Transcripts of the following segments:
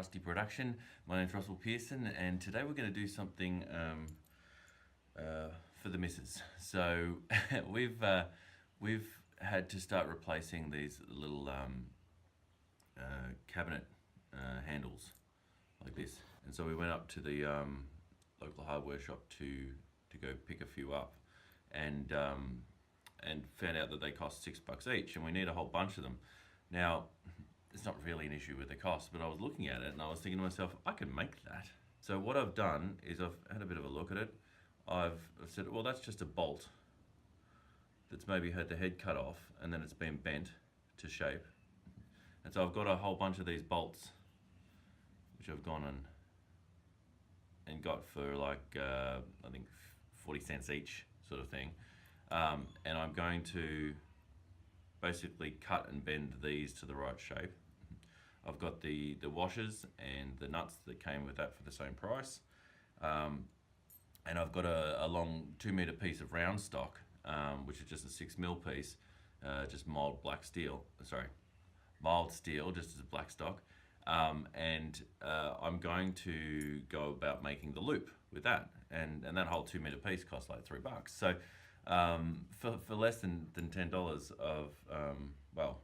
Rusty Production. My name's Russell Pearson, and today we're going to do something for the missus. So we've had to start replacing these little cabinet handles like this, and so we went up to the local hardware shop to go pick a few up, and found out that they cost $6 each, and we need a whole bunch of them. Now, it's not really an issue with the cost, but I was looking at it and I was thinking to myself, I can make that. So what I've done is I've had a bit of a look at it. I've said, well, that's just a bolt that's maybe had the head cut off and then it's been bent to shape. And so I've got a whole bunch of these bolts, which I've gone and got for like, I think 40 cents each sort of thing. And I'm going to basically cut and bend these to the right shape. I've got the washers and the nuts that came with that for the same price. And I've got a long 2-meter piece of round stock, which is just a 6mm piece, just mild steel, just as a black stock. And I'm going to go about making the loop with that. And that whole 2-meter piece costs like $3. So for less than $10 of, well,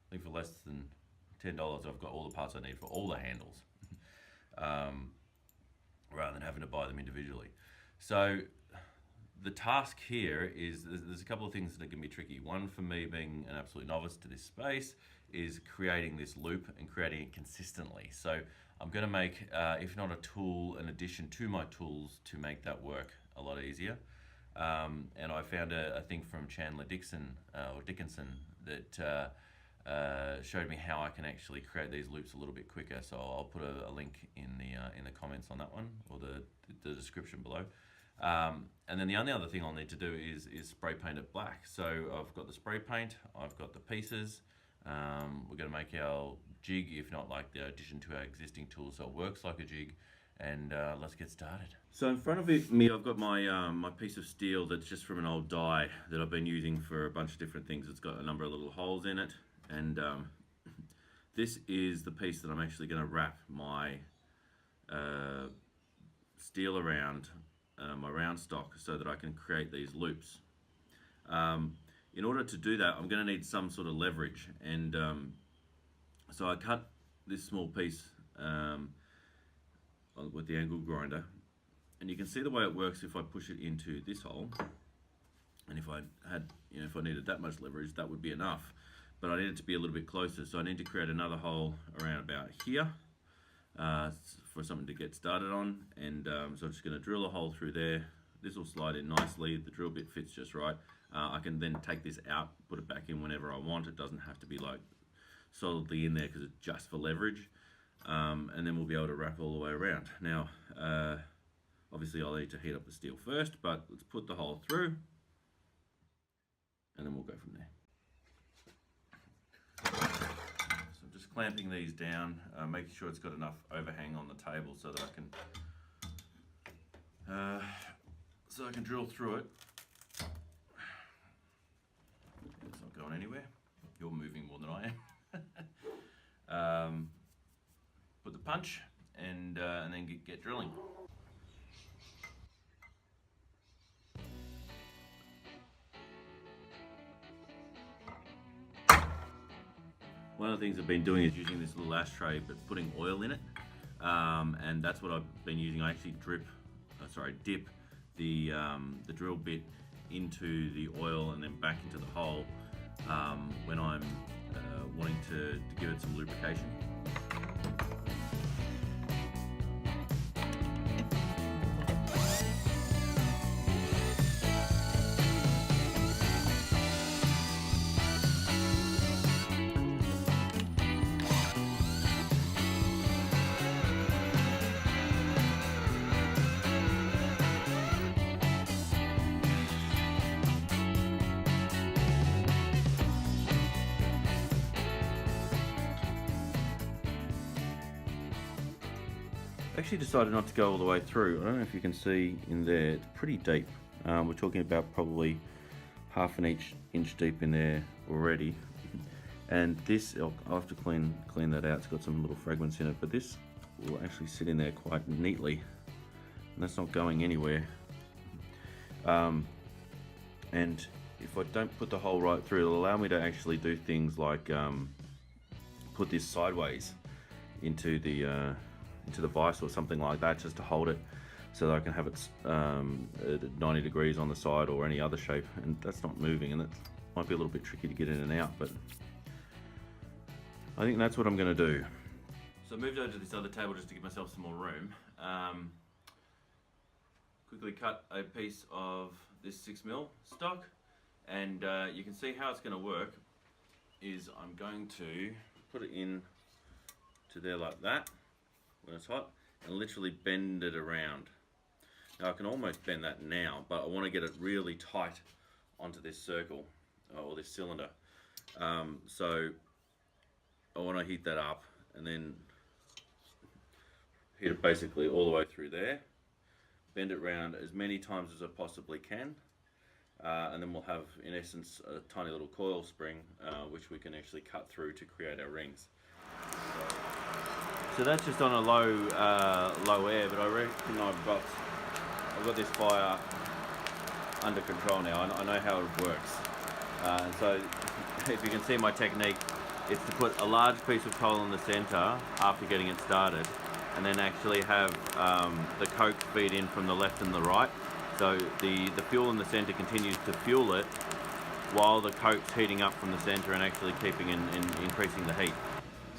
I think for less than $10 I've got all the parts I need for all the handles, rather than having to buy them individually. So the task here is, there's a couple of things that can be tricky. One, for me being an absolute novice to this space, is creating this loop and creating it consistently. So I'm going to make, if not a tool, an addition to my tools to make that work a lot easier. And I found a thing from Chandler Dickinson that showed me how I can actually create these loops a little bit quicker. So I'll put a link in the comments on that one, or the description below. And then the only other thing I'll need to do is spray paint it black. So I've got the spray paint, I've got the pieces. We're going to make our jig, if not like the addition to our existing tool, so it works like a jig. And let's get started. So in front of me, I've got my my piece of steel that's just from an old die that I've been using for a bunch of different things. It's got a number of little holes in it, and this is the piece that I'm actually going to wrap my steel around, my round stock, so that I can create these loops. In order to do that, I'm going to need some sort of leverage, and so I cut this small piece with the angle grinder, and you can see the way it works. If I push it into this hole, and if I had, if I needed that much leverage, that would be enough, but I need it to be a little bit closer, so I need to create another hole around about here for something to get started on. And so I'm just going to drill a hole through there. This will slide in nicely, the drill bit fits just right. I can then take this out, put it back in whenever I want. It doesn't have to be like solidly in there because it's just for leverage. And then we'll be able to wrap all the way around. Now, obviously I'll need to heat up the steel first, but let's put the hole through, and then we'll go from there. So I'm just clamping these down, making sure it's got enough overhang on the table so that I can drill through it. It's not going anywhere. You're moving more than I am. Put the punch and then get drilling. One of the things I've been doing is using this little ashtray, but putting oil in it, and that's what I've been using. I actually dip the drill bit into the oil and then back into the hole when I'm wanting to give it some lubrication. I actually decided not to go all the way through. I don't know if you can see in there, it's pretty deep. We're talking about probably half an inch deep in there already. And this, I'll have to clean that out. It's got some little fragments in it, but this will actually sit in there quite neatly, and that's not going anywhere. And if I don't put the hole right through, it'll allow me to actually do things like put this sideways into the vise or something like that, just to hold it, so that I can have it at 90 degrees on the side or any other shape, and that's not moving, and that might be a little bit tricky to get in and out, but I think that's what I'm going to do. So I moved over to this other table just to give myself some more room. Quickly cut a piece of this 6mm stock, and you can see how it's going to work is I'm going to put it in to there like that when it's hot, and literally bend it around. Now I can almost bend that now, but I want to get it really tight onto this circle or this cylinder. So I want to heat that up and then heat it basically all the way through there, bend it around as many times as I possibly can, and then we'll have, in essence, a tiny little coil spring which we can actually cut through to create our rings. So that's just on a low air, but I reckon I've got this fire under control now. I know how it works. So if you can see my technique, it's to put a large piece of coal in the center after getting it started, and then actually have the coke feed in from the left and the right. So the fuel in the center continues to fuel it while the coke's heating up from the center and actually keeping and increasing the heat.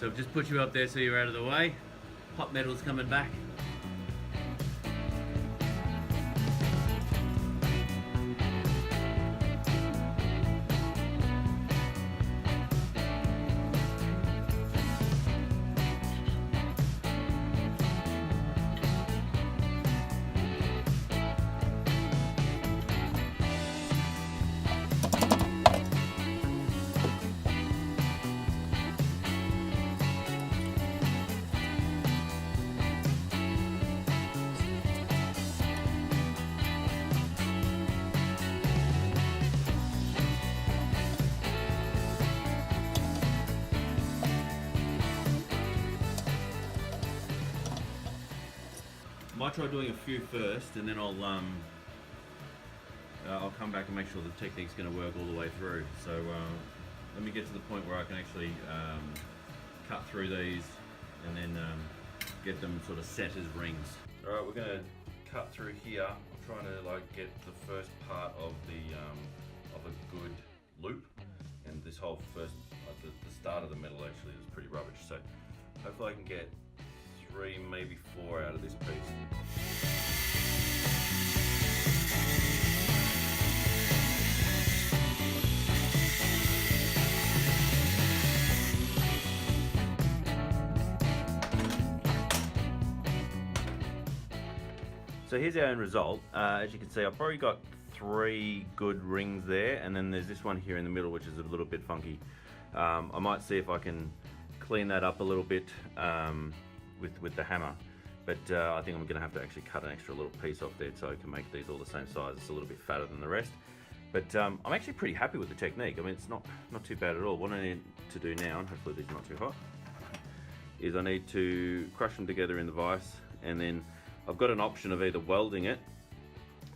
So I've just put you up there so you're out of the way. Hot metal's coming back. I might try doing a few first, and then I'll come back and make sure the technique's going to work all the way through. So let me get to the point where I can actually cut through these and then get them sort of set as rings. All right, we're going to cut through here. I'm trying to get the first part of a good loop, and this whole first the start of the metal actually is pretty rubbish. So hopefully I can get 3, maybe 4 out of this piece. So here's our end result. As you can see, I've probably got 3 good rings there, and then there's this one here in the middle which is a little bit funky. I might see if I can clean that up a little bit with the hammer, but I think I'm going to have to actually cut an extra little piece off there so I can make these all the same size. It's a little bit fatter than the rest, but I'm actually pretty happy with the technique. I mean, it's not too bad at all. What I need to do now, and hopefully these are not too hot, is I need to crush them together in the vise, and then I've got an option of either welding it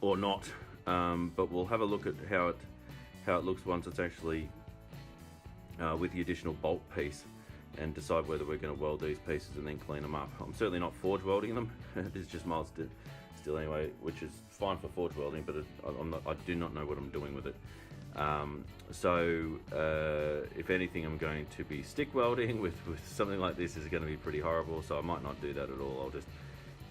or not, but we'll have a look at how it looks once it's actually with the additional bolt piece, and decide whether we're going to weld these pieces and then clean them up. I'm certainly not forge welding them. This is just mild steel anyway, which is fine for forge welding, but I do not know what I'm doing with it. If anything, I'm going to be stick welding with something like this. Is going to be pretty horrible, so I might not do that at all. I'll just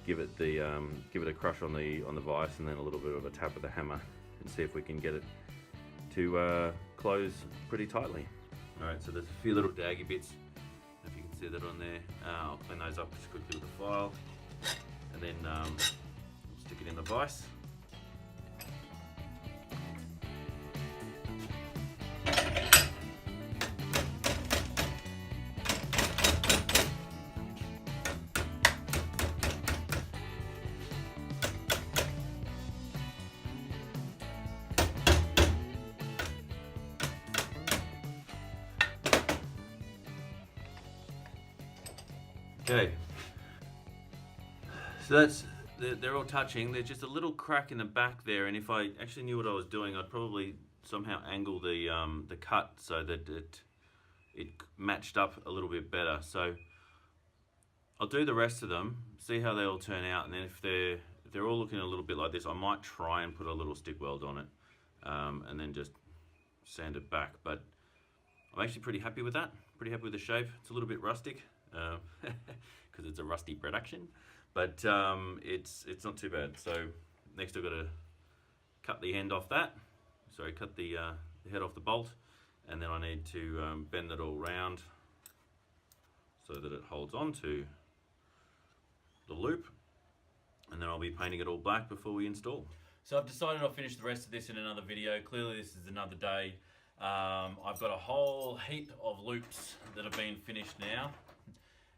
give it a crush on the vise, and then a little bit of a tap with the hammer, and see if we can get it to close pretty tightly. All right, so there's a few little daggy bits. If you can see that on there, I'll clean those up just quickly with a file, and then stick it in the vise. Okay, so they're all touching. There's just a little crack in the back there, and if I actually knew what I was doing, I'd probably somehow angle the cut so that it matched up a little bit better. So I'll do the rest of them, see how they all turn out, and then if they're all looking a little bit like this, I might try and put a little stick weld on it, and then just sand it back. But I'm actually pretty happy with that. Pretty happy with the shape. It's a little bit rustic because it's a rusty production, but it's not too bad. So next I've got to cut the end off that. Sorry, cut the head off the bolt, and then I need to bend it all round so that it holds onto the loop, and then I'll be painting it all black before we install. So I've decided I'll finish the rest of this in another video. Clearly this is another day. I've got a whole heap of loops that have been finished now,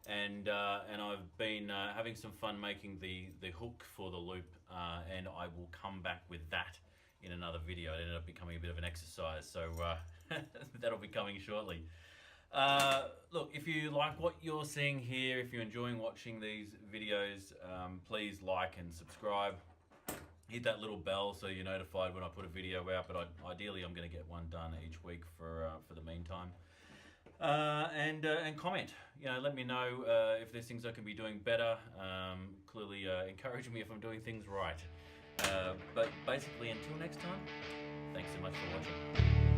and I've been having some fun making the hook for the loop, and I will come back with that in another video. It ended up becoming a bit of an exercise, so that'll be coming shortly. Look, if you like what you're seeing here, if you're enjoying watching these videos, please like and subscribe. Hit that little bell so you're notified when I put a video out, but ideally I'm going to get one done each week for the meantime. And comment. Let me know if there's things I can be doing better. Clearly encourage me if I'm doing things right. But basically, until next time, thanks so much for watching.